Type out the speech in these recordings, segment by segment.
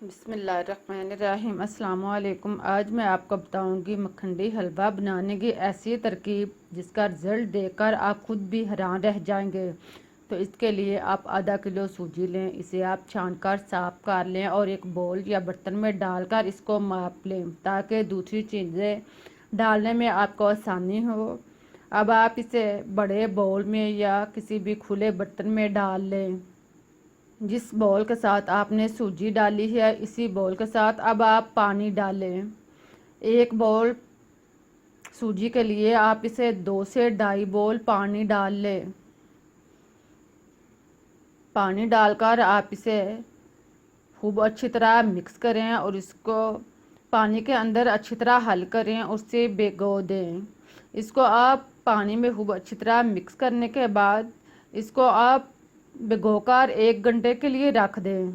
बिस्मिल्लाहिर्रहमानिर्रहीम। अस्सलाम वालेकुम। आज मैं आपको बताऊंगी मखंडी हलवा बनाने की ऐसी तरकीब जिसका रिज़ल्ट देखकर आप खुद भी हैरान रह जाएंगे। तो इसके लिए आप आधा किलो सूजी लें, इसे आप छानकर साफ़ कर लें और एक बोल या बर्तन में डालकर इसको माप लें ताकि दूसरी चीज़ें डालने में आपको आसानी हो। अब आप इसे बड़े बोल में या किसी भी खुले बर्तन में डाल लें। जिस बॉल के साथ आपने सूजी डाली है इसी बॉल के साथ अब आप पानी डालें। एक बॉल सूजी के लिए आप इसे 2 से 2.5 बॉल पानी डाल लें। पानी डालकर आप इसे खूब अच्छी तरह मिक्स करें और इसको पानी के अंदर अच्छी तरह हल करें, उससे भिगो दें। इसको आप पानी में खूब अच्छी तरह मिक्स करने के बाद इसको आप भिगोकर 1 घंटे के लिए रख दें।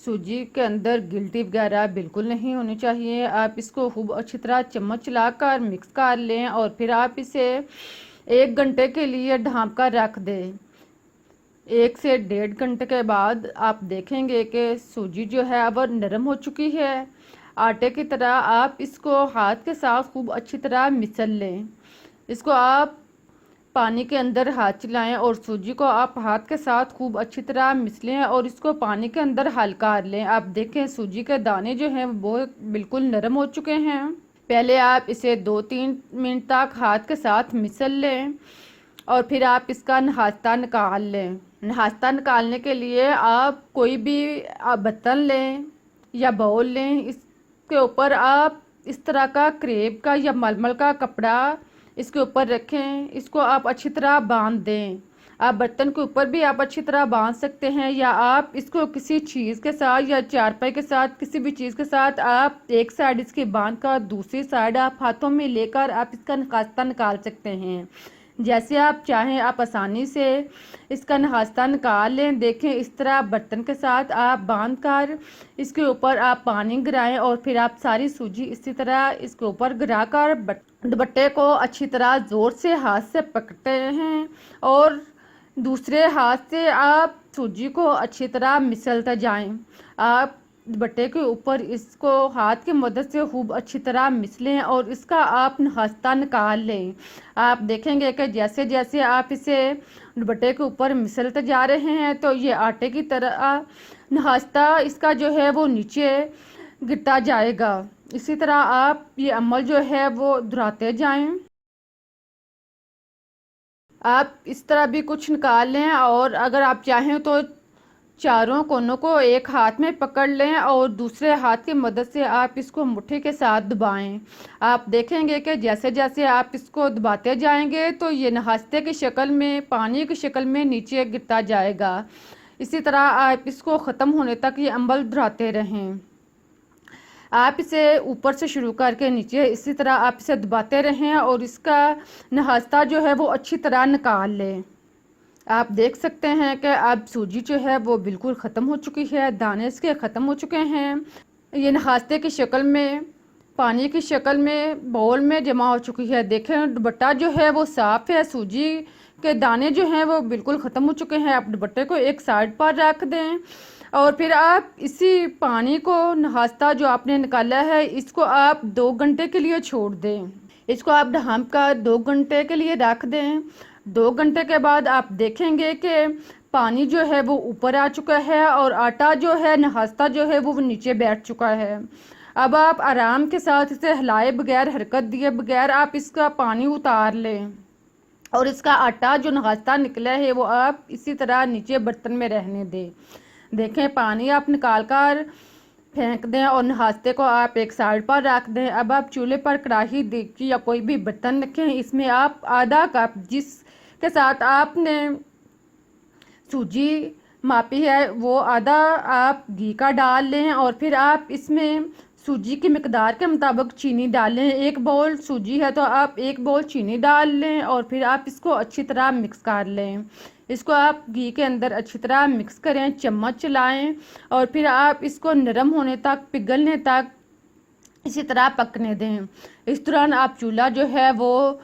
सूजी के अंदर गिल्टी वगैरह बिल्कुल नहीं होनी चाहिए। आप इसको खूब अच्छी तरह चम्मच चलाकर मिक्स कर लें और फिर आप इसे 1 घंटे के लिए ढाँप कर रख दें। 1 से 1.5 घंटे के बाद आप देखेंगे कि सूजी जो है अब नरम हो चुकी है। आटे की तरह आप इसको हाथ के साथ खूब अच्छी तरह मिसल लें। इसको आप पानी के अंदर हाथ चलाएं और सूजी को आप हाथ के साथ खूब अच्छी तरह मिसलें और इसको पानी के अंदर हल कर लें। आप देखें सूजी के दाने जो हैं वो बिल्कुल नरम हो चुके हैं। पहले आप इसे 2-3 मिनट तक हाथ के साथ मिसल लें और फिर आप इसका नाश्ता निकाल लें। नाश्ता निकालने के लिए आप कोई भी बर्तन लें या बाउल लें, इसके ऊपर आप इस तरह का क्रेप का या मलमल का कपड़ा इसके ऊपर रखें। इसको आप अच्छी तरह बांध दें। आप बर्तन के ऊपर भी आप अच्छी तरह बांध सकते हैं या आप इसको किसी चीज़ के साथ या चारपाई के साथ किसी भी चीज़ के साथ आप एक साइड इसकी बांध कर दूसरी साइड आप हाथों में लेकर आप इसका नाश्ता निकाल सकते हैं। जैसे आप चाहें आप आसानी से इसका नाश्ता निकाल लें। देखें इस तरह बर्तन के साथ आप बांध कर इसके ऊपर आप पानी गिराएं और फिर आप सारी सूजी इसी तरह इसके ऊपर गिरा कर दुपट्टे को अच्छी तरह ज़ोर से हाथ से पकड़ते हैं और दूसरे हाथ से आप सूजी को अच्छी तरह मिसलते जाएं। आप दुपट्टे के ऊपर इसको हाथ की मदद से खूब अच्छी तरह मिसलें और इसका आप नाश्ता निकाल लें। आप देखेंगे कि जैसे जैसे आप इसे दुपट्टे के ऊपर मिसलते जा रहे हैं तो ये आटे की तरह नाश्ता इसका जो है वो नीचे गिरता जाएगा। इसी तरह आप ये अमल जो है वो दोहराते जाएं। आप इस तरह भी कुछ निकाल लें और अगर आप चाहें तो चारों कोनों को एक हाथ में पकड़ लें और दूसरे हाथ की मदद से आप इसको मुट्ठी के साथ दबाएं। आप देखेंगे कि जैसे जैसे आप इसको दबाते जाएंगे तो ये नाश्ते की शक्ल में पानी की शक्ल में नीचे गिरता जाएगा। इसी तरह आप इसको ख़त्म होने तक ये अमल दोहराते रहें। आप इसे ऊपर से शुरू करके नीचे इसी तरह आप इसे दबाते रहें और इसका नाश्ता जो है वो अच्छी तरह निकाल लें। आप देख सकते हैं कि अब सूजी जो है वो बिल्कुल ख़त्म हो चुकी है, दाने इसके ख़त्म हो चुके हैं। ये नाश्ते की शक्ल में पानी की शक्ल में बाउल में जमा हो चुकी है। देखें दुपट्टा जो है वो साफ़ है, सूजी के दाने जो हैं वो बिल्कुल ख़त्म हो चुके हैं। आप दुपट्टे को एक साइड पर रख दें और फिर आप इसी पानी को नाश्ता जो आपने निकाला है इसको आप 2 घंटे के लिए छोड़ दें। इसको आप ढाँप कर 2 घंटे के लिए रख दें। 2 घंटे के बाद आप देखेंगे कि पानी जो है वो ऊपर आ चुका है और आटा जो है नाश्ता जो है वो नीचे बैठ चुका है। अब आप आराम के साथ इसे हिलाए बगैर हरकत दिए बगैर आप इसका पानी उतार लें और इसका आटा जो नाश्ता निकला है वो आप इसी तरह नीचे बर्तन में रहने दें। देखें पानी आप निकाल कर फेंक दें और नाश्ते को आप एक साइड पर रख दें। अब आप चूल्हे पर कढ़ाई देखें या कोई भी बर्तन रखें, इसमें आप आधा कप जिसके साथ आपने सूजी मापी है वो आधा आप घी का डाल लें और फिर आप इसमें सूजी की मिकदार के मुताबिक चीनी डालें। 1 बाउल सूजी है तो आप 1 बाउल चीनी डाल लें और फिर आप इसको अच्छी तरह मिक्स कर लें। इसको आप घी के अंदर अच्छी तरह मिक्स करें, चम्मच चलाएं और फिर आप इसको नरम होने तक पिघलने तक इसी तरह पकने दें। इस दौरान आप चूल्हा जो है वो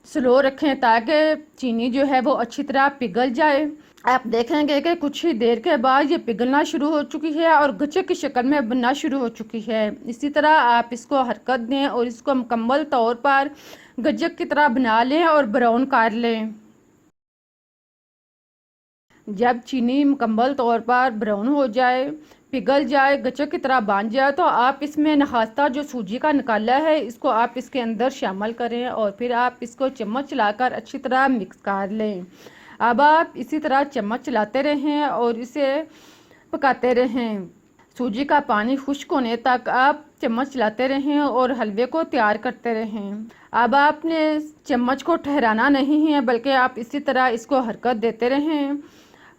स्लो रखें ताकि चीनी जो है वो अच्छी तरह पिघल जाए। आप देखेंगे कि कुछ ही देर के बाद ये पिघलना शुरू हो चुकी है और गच्चे की शक्ल में बनना शुरू हो चुकी है। इसी तरह आप इसको हरकत दें और इसको मुकम्मल तौर पर गज्जक की तरह बना लें और ब्राउन कर लें। जब चीनी मुकम्मल तौर पर ब्राउन हो जाए, पिघल जाए, गच्चक की तरह बन जाए, तो आप इसमें नखास्ता जो सूजी का निकाला है इसको आप इसके अंदर शामिल करें और फिर आप इसको चम्मच चलाकर अच्छी तरह मिक्स कर लें। अब आप इसी तरह चम्मच चलाते रहें और इसे पकाते रहें। सूजी का पानी खुश्क होने तक आप चम्मच चलाते रहें और हलवे को तैयार करते रहें। अब आपने चम्मच को ठहराना नहीं है, बल्कि आप इसी तरह इसको हरकत देते रहें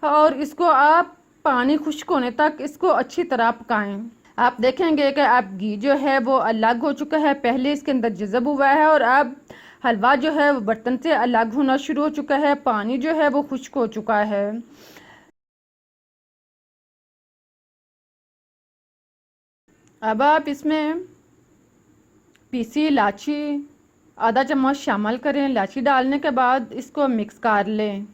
और इसको आप पानी खुश्क होने तक इसको अच्छी तरह पकाएं। आप देखेंगे कि अब घी जो है वो अलग हो चुका है, पहले इसके अंदर जज़ब हुआ है और अब हलवा जो है वो बर्तन से अलग होना शुरू हो चुका है, पानी जो है वो खुश्क हो चुका है। अब आप इसमें पीसी इलायची आधा चम्मच शामिल करें। इलायची डालने के बाद इसको मिक्स कर लें।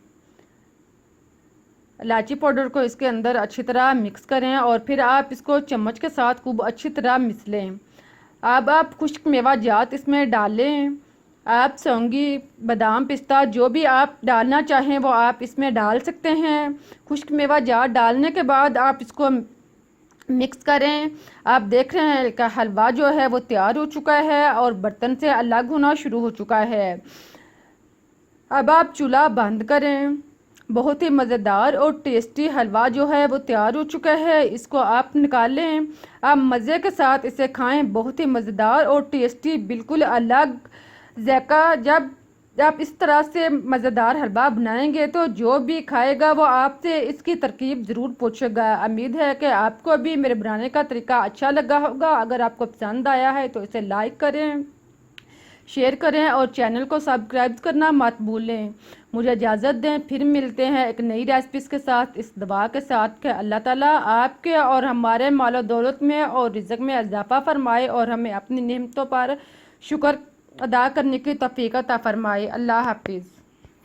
इलायची पाउडर को इसके अंदर अच्छी तरह मिक्स करें और फिर आप इसको चम्मच के साथ खूब अच्छी तरह मिस लें। अब आप खुश्क मेवा जात इसमें डालें। आप सौंगी, बादाम, पिस्ता जो भी आप डालना चाहें वो आप इसमें डाल सकते हैं। खुश्क मेवा जात डालने के बाद आप इसको मिक्स करें। आप देख रहे हैं कि हलवा जो है वो तैयार हो चुका है और बर्तन से अलग होना शुरू हो चुका है। अब आप चूल्हा बंद करें। बहुत ही मज़ेदार और टेस्टी हलवा जो है वो तैयार हो चुका है। इसको आप निकालें, आप मज़े के साथ इसे खाएं। बहुत ही मज़ेदार और टेस्टी, बिल्कुल अलग जायका। जब आप इस तरह से मज़ेदार हलवा बनाएंगे तो जो भी खाएगा वो आपसे इसकी तरकीब ज़रूर पूछेगा। उम्मीद है कि आपको भी मेरे बनाने का तरीका अच्छा लगा होगा। अगर आपको पसंद आया है तो इसे लाइक करें, शेयर करें और चैनल को सब्सक्राइब करना मत भूलें। मुझे इजाज़त दें, फिर मिलते हैं एक नई रेसिपीज़ के साथ, इस दुआ के साथ कि अल्लाह ताला आपके और हमारे मालो दौलत में और रिज़्क़ में इजाफ़ा फरमाए और हमें अपनी नेमतों पर शुक्र अदा करने की तौफ़ीक अता फरमाए। अल्लाह हाफिज़।